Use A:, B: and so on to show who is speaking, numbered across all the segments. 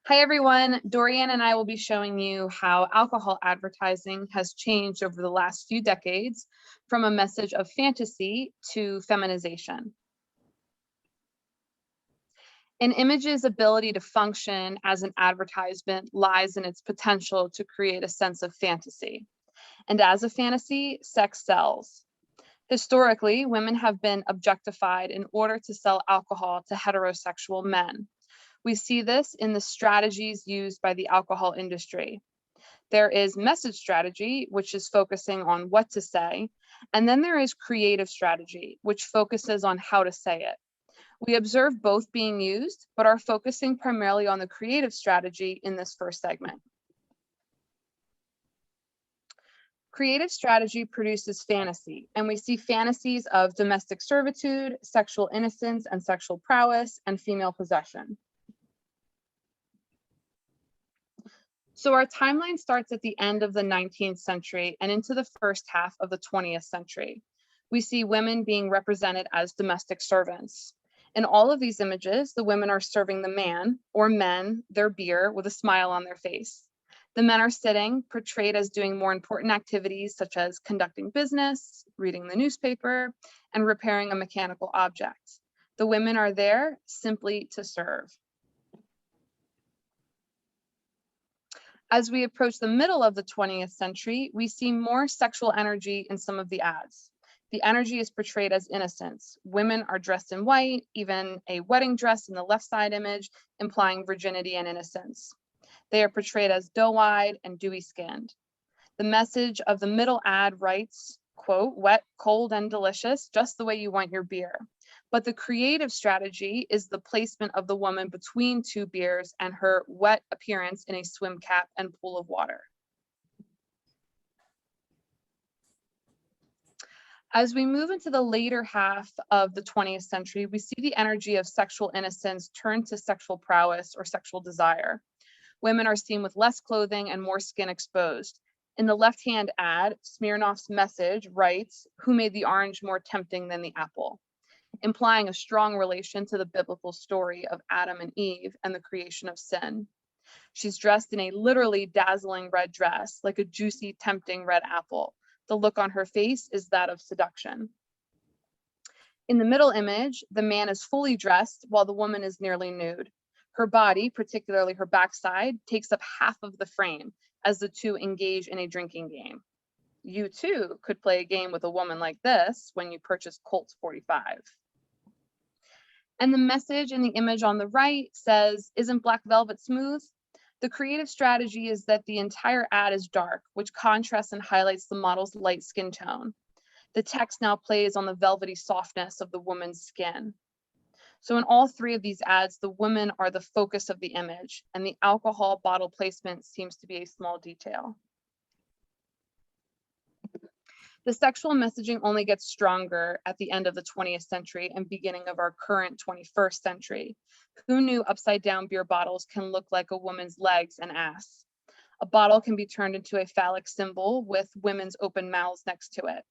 A: Hi everyone, Dorian and I will be showing you how alcohol advertising has changed over the last few decades from a message of fantasy to feminization. An image's ability to function as an advertisement lies in its potential to create a sense of fantasy. And as a fantasy, sex sells. Historically, women have been objectified in order to sell alcohol to heterosexual men. We see this in the strategies used by the alcohol industry. There is message strategy, which is focusing on what to say, and then there is creative strategy, which focuses on how to say it. We observe both being used, but are focusing primarily on the creative strategy in this first segment. Creative strategy produces fantasy, and we see fantasies of domestic servitude, sexual innocence and sexual prowess, and female possession. So our timeline starts at the end of the 19th century and into the first half of the 20th century. We see women being represented as domestic servants. In all of these images, the women are serving the man or men their beer with a smile on their face. The men are sitting, portrayed as doing more important activities such as conducting business, reading the newspaper, and repairing a mechanical object. The women are there simply to serve. As we approach the middle of the 20th century, we see more sexual energy in some of the ads. The energy is portrayed as innocence. Women are dressed in white, even a wedding dress in the left side image, implying virginity and innocence. They are portrayed as doe-eyed and dewy-skinned. The message of the middle ad writes, quote, wet, cold, and delicious, just the way you want your beer. But the creative strategy is the placement of the woman between two beers and her wet appearance in a swim cap and pool of water. As we move into the later half of the 20th century, we see the energy of sexual innocence turn to sexual prowess or sexual desire. Women are seen with less clothing and more skin exposed. In the left-hand ad, Smirnoff's message writes, "Who made the orange more tempting than the apple?" implying a strong relation to the biblical story of Adam and Eve and the creation of sin. She's dressed in a literally dazzling red dress, like a juicy, tempting red apple. The look on her face is that of seduction. In the middle image, the man is fully dressed while the woman is nearly nude. Her body, particularly her backside, takes up half of the frame as the two engage in a drinking game. You too could play a game with a woman like this when you purchase Colts 45. And the message in the image on the right says, "Isn't black velvet smooth?" The creative strategy is that the entire ad is dark, which contrasts and highlights the model's light skin tone. The text now plays on the velvety softness of the woman's skin. So in all three of these ads, the women are the focus of the image, and the alcohol bottle placement seems to be a small detail. The sexual messaging only gets stronger at the end of the 20th century and beginning of our current 21st century. Who knew upside down beer bottles can look like a woman's legs and ass? A bottle can be turned into a phallic symbol with women's open mouths next to it.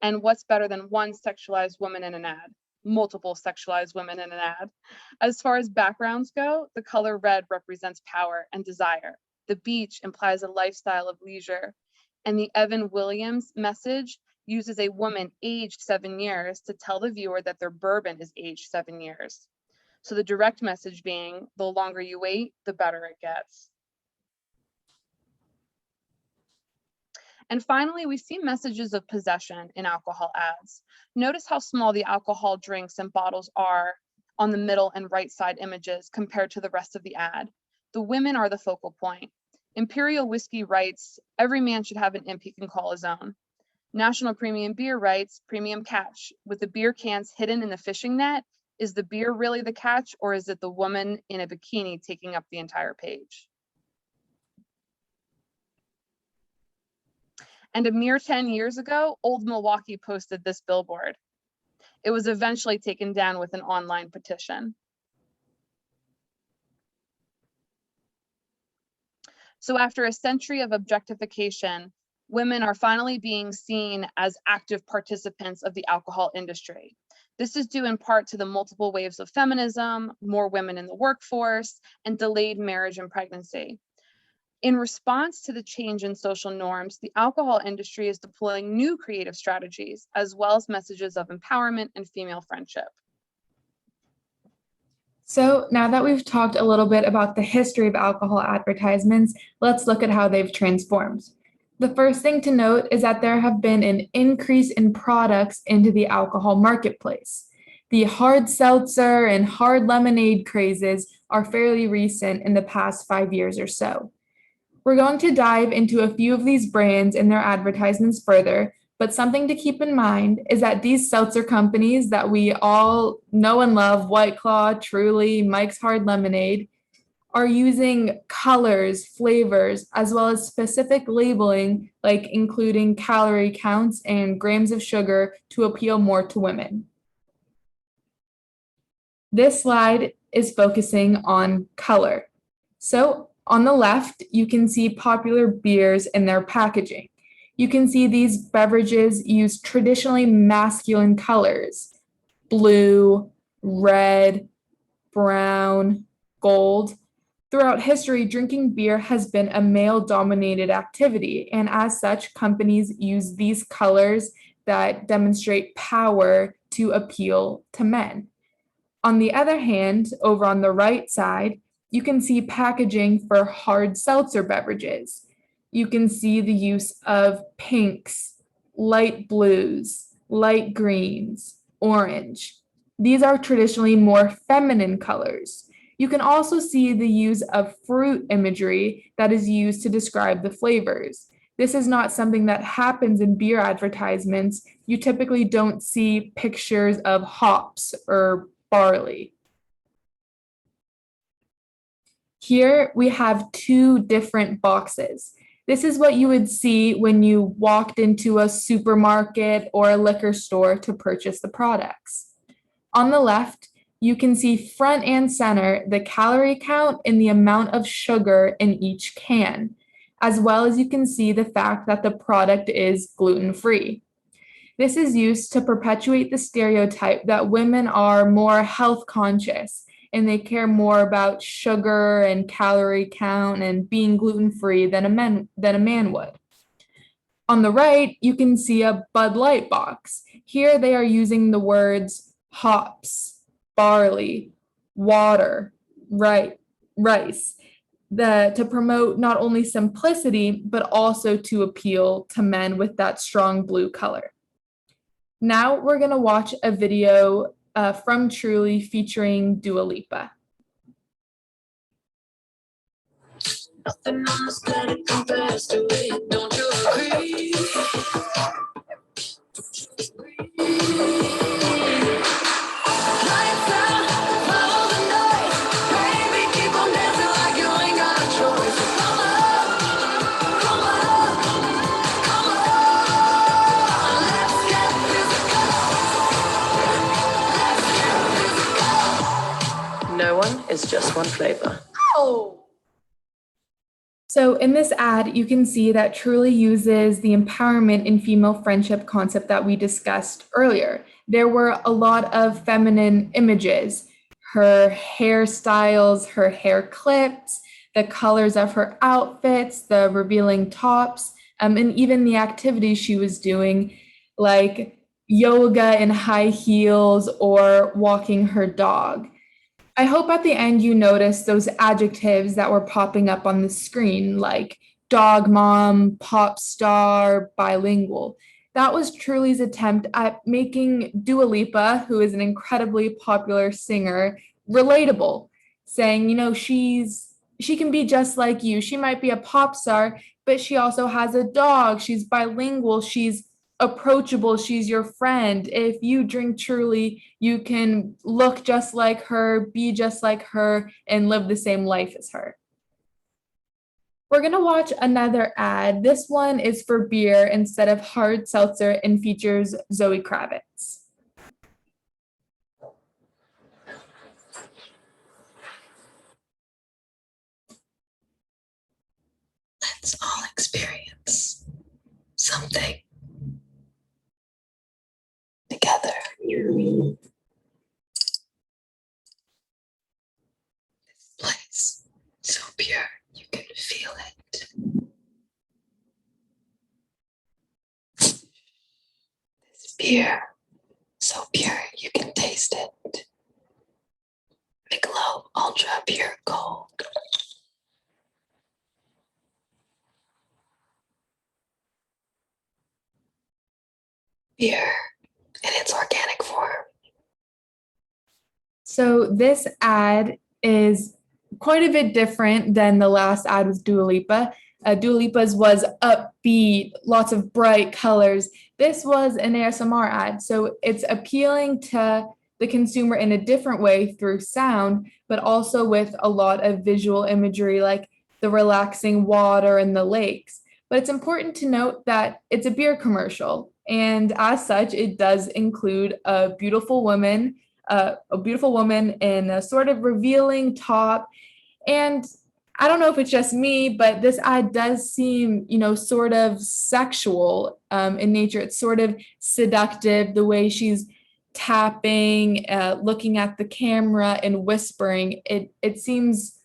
A: And what's better than one sexualized woman in an ad? Multiple sexualized women in an ad. As far as backgrounds go, the color red represents power and desire. The beach implies a lifestyle of leisure. And the Evan Williams message uses a woman aged 7 years to tell the viewer that their bourbon is aged 7 years. So the direct message being, the longer you wait, the better it gets. And finally, we see messages of possession in alcohol ads. Notice how small the alcohol drinks and bottles are on the middle and right side images compared to the rest of the ad. The women are the focal point. Imperial Whiskey writes, "Every man should have an imp he can call his own." National Premium Beer writes, "Premium catch. With the beer cans hidden in the fishing net, is the beer really the catch, or is it the woman in a bikini taking up the entire page?" And a mere 10 years ago, Old Milwaukee posted this billboard. It was eventually taken down with an online petition. So after a century of objectification, women are finally being seen as active participants of the alcohol industry. This is due in part to the multiple waves of feminism, more women in the workforce, and delayed marriage and pregnancy. In response to the change in social norms, the alcohol industry is deploying new creative strategies, as well as messages of empowerment and female friendship.
B: So now that we've talked a little bit about the history of alcohol advertisements, let's look at how they've transformed. The first thing to note is that there have been an increase in products into the alcohol marketplace. The hard seltzer and hard lemonade crazes are fairly recent in the past 5 years or so. We're going to dive into a few of these brands and their advertisements further, but something to keep in mind is that these seltzer companies that we all know and love, White Claw, Truly, Mike's Hard Lemonade, are using colors, flavors, as well as specific labeling, like including calorie counts and grams of sugar to appeal more to women. This slide is focusing on color. So on the left, you can see popular beers and their packaging. You can see these beverages use traditionally masculine colors: blue, red, brown, gold. Throughout history, drinking beer has been a male-dominated activity, and as such, companies use these colors that demonstrate power to appeal to men. On the other hand, over on the right side, you can see packaging for hard seltzer beverages. You can see the use of pinks, light blues, light greens, orange. These are traditionally more feminine colors. You can also see the use of fruit imagery that is used to describe the flavors. This is not something that happens in beer advertisements. You typically don't see pictures of hops or barley. Here we have two different boxes. This is what you would see when you walked into a supermarket or a liquor store to purchase the products. On the left, you can see front and center the calorie count and the amount of sugar in each can, as well as you can see the fact that the product is gluten-free. This is used to perpetuate the stereotype that women are more health conscious and they care more about sugar and calorie count and being gluten-free than a man would. On the right, you can see a Bud Light box. Here they are using the words hops, barley, water, rice, to promote not only simplicity, but also to appeal to men with that strong blue color. Now we're going to watch a video from Truly featuring Dua Lipa.
C: Nothing else that it compares to it, don't you agree? Lights out, follow the noise. Baby, keep on dancing like you ain't got a choice. Come on, come on, come on. Let's get physical. Let's get physical. No one is just one flavor. Oh!
B: So in this ad, you can see that Truly uses the empowerment and female friendship concept that we discussed earlier. There were a lot of feminine images, her hairstyles, her hair clips, the colors of her outfits, the revealing tops, and even the activities she was doing, like yoga in high heels or walking her dog. I hope at the end you notice those adjectives that were popping up on the screen, like dog mom, pop star, bilingual. That was Truly's attempt at making Dua Lipa, who is an incredibly popular singer, relatable, saying, she can be just like you. She might be a pop star, but she also has a dog. She's bilingual. She's approachable. She's your friend. If you drink Truly, you can look just like her, be just like her, and live the same life as her. We're going to watch another ad. This one is for beer instead of hard seltzer and features Zoe Kravitz.
C: Let's all experience something together.
D: beer, so pure you can taste it. Michelob Ultra Pure Gold. Beer in its organic form.
B: So this ad is quite a bit different than the last ad with Dua Lipa. Dua Lipa's was upbeat, lots of bright colors. This was an ASMR ad, so it's appealing to the consumer in a different way through sound, but also with a lot of visual imagery like the relaxing water and the lakes. But it's important to note that it's a beer commercial, and as such, it does include a beautiful woman in a sort of revealing top. And I don't know if it's just me, but this ad does seem, sort of sexual in nature. It's sort of seductive, the way she's tapping, looking at the camera and whispering. It seems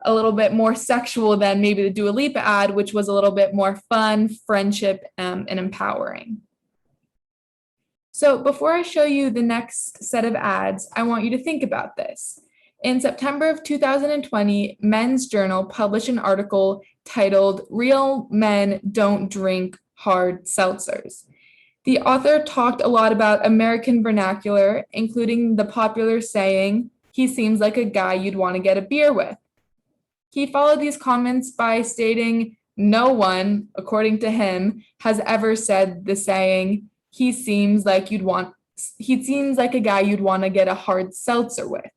B: a little bit more sexual than maybe the Dua Lipa ad, which was a little bit more fun, friendship, and empowering. So before I show you the next set of ads, I want you to think about this. In September of 2020, Men's Journal published an article titled "Real Men Don't Drink Hard Seltzers." The author talked a lot about American vernacular, including the popular saying, "He seems like a guy you'd want to get a beer with." He followed these comments by stating, "No one, according to him, has ever said the saying, he seems like a guy you'd want to get a hard seltzer with."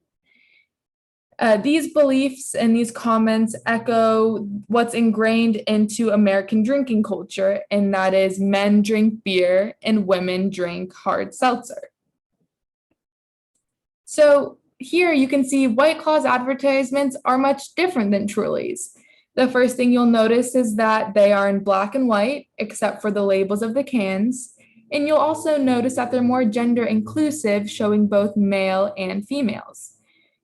B: These beliefs and these comments echo what's ingrained into American drinking culture, and that is men drink beer and women drink hard seltzer. So here you can see White Claw's advertisements are much different than Truly's. The first thing you'll notice is that they are in black and white, except for the labels of the cans. And you'll also notice that they're more gender inclusive, showing both male and females.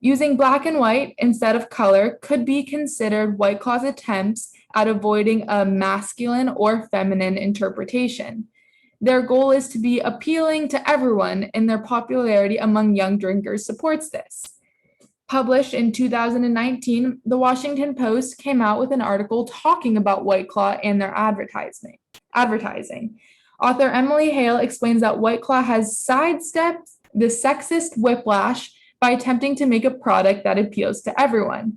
B: Using black and white instead of color could be considered White Claw's attempts at avoiding a masculine or feminine interpretation. Their goal is to be appealing to everyone, and their popularity among young drinkers supports this. Published in 2019, the Washington Post came out with an article talking about White Claw and their advertising. Author Emily Hale explains that White Claw has sidestepped the sexist whiplash by attempting to make a product that appeals to everyone.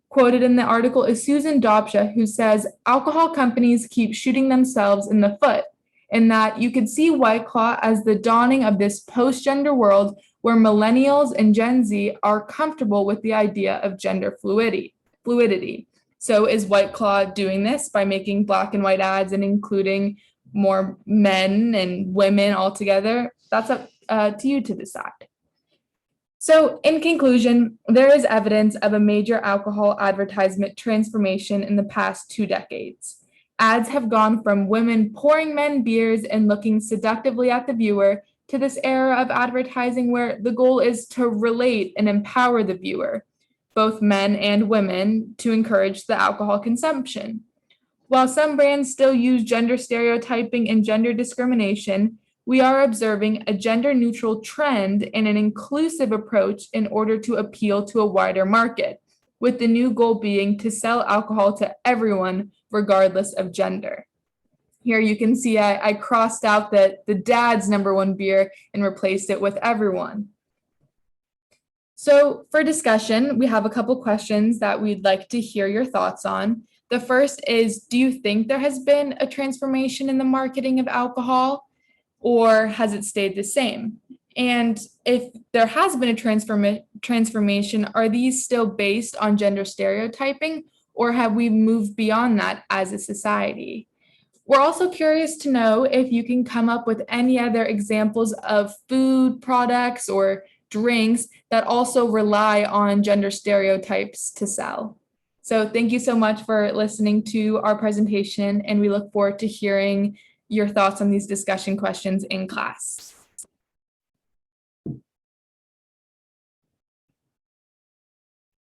B: Quoted in the article is Susan Dobsha, who says alcohol companies keep shooting themselves in the foot, and that you could see White Claw as the dawning of this post-gender world where millennials and Gen Z are comfortable with the idea of gender fluidity. So is White Claw doing this by making black and white ads and including more men and women all together? That's up to you to decide. So in conclusion, there is evidence of a major alcohol advertisement transformation in the past 2 decades. Ads have gone from women pouring men beers and looking seductively at the viewer to this era of advertising where the goal is to relate and empower the viewer, both men and women, to encourage the alcohol consumption. While some brands still use gender stereotyping and gender discrimination, we are observing a gender-neutral trend and an inclusive approach in order to appeal to a wider market, with the new goal being to sell alcohol to everyone regardless of gender. Here you can see I crossed out the dad's #1 beer and replaced it with everyone. So for discussion, we have a couple questions that we'd like to hear your thoughts on. The first is, do you think there has been a transformation in the marketing of alcohol, or has it stayed the same? And if there has been a transformation, are these still based on gender stereotyping, or have we moved beyond that as a society? We're also curious to know if you can come up with any other examples of food products or drinks that also rely on gender stereotypes to sell. So thank you so much for listening to our presentation, and we look forward to hearing your thoughts on these discussion questions in class.